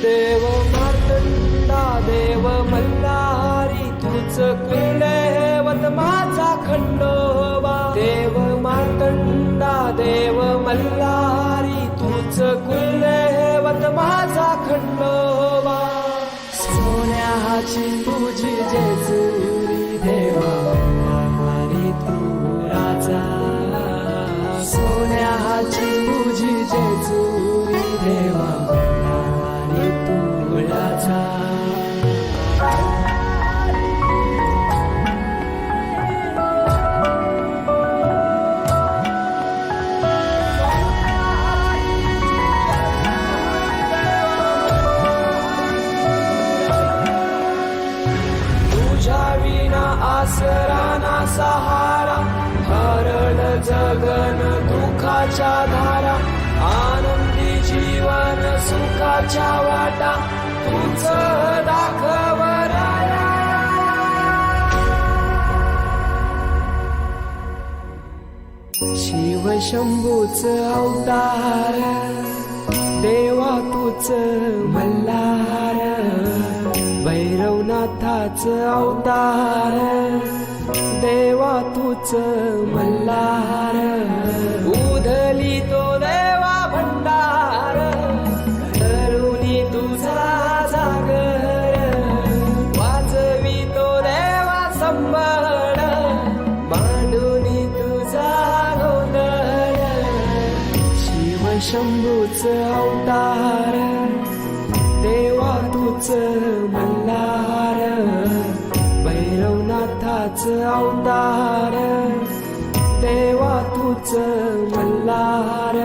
देव मार्तंडा देव मल्हारी तूच कुलदैवत माझा खंडोबा. देव मार्तंडा देव मल्हारी तूच कुलदैवत माझा खंडोबा. सोन्याची तुझी जेजुरी देवा मल्हारी तू राजा. सोन्याची तुझी जेजुरी देवा मल्हारी तू राजा. आसरा ना सहारा हरळ जगन दुःखाच्या धारा. आनंदी जीवन सुखाच्या वाटा तूच दाखव राया. शिव शंभूच अवतार देवा तूच मल्हार. भैरवनाथाच अवतार देवा तूच मल्हार. उधली तो देवा भंडार धरुनी तुझा जागर. वाजवी तो देवा संबळ मांडुनी तुझा गोंधळ. शिव शंभूच अवतार देवा तूच मल्हार. भैरवनाथाच अवतार देवा तूच मल्हार.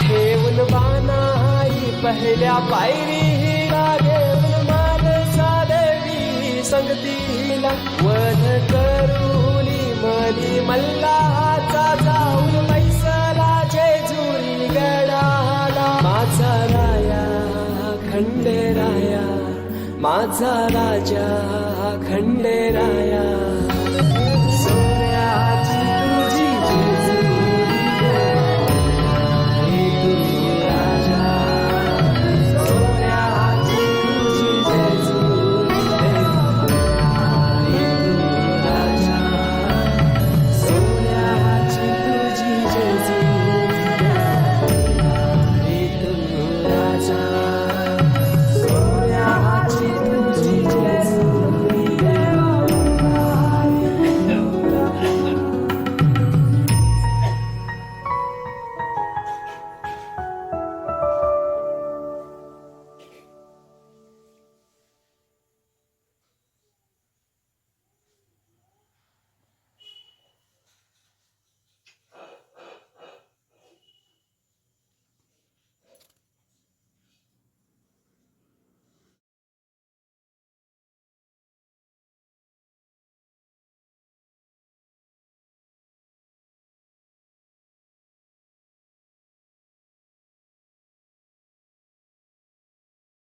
ठेवून बानाई पहिल्या पायरीला घेऊन मानसा देवी संगतीला. वध करूनी मनी मल्हाचा जाऊन बैसला जेजुरी गडाला. माझा राया खंडेराया माझा राजा खंडेराया.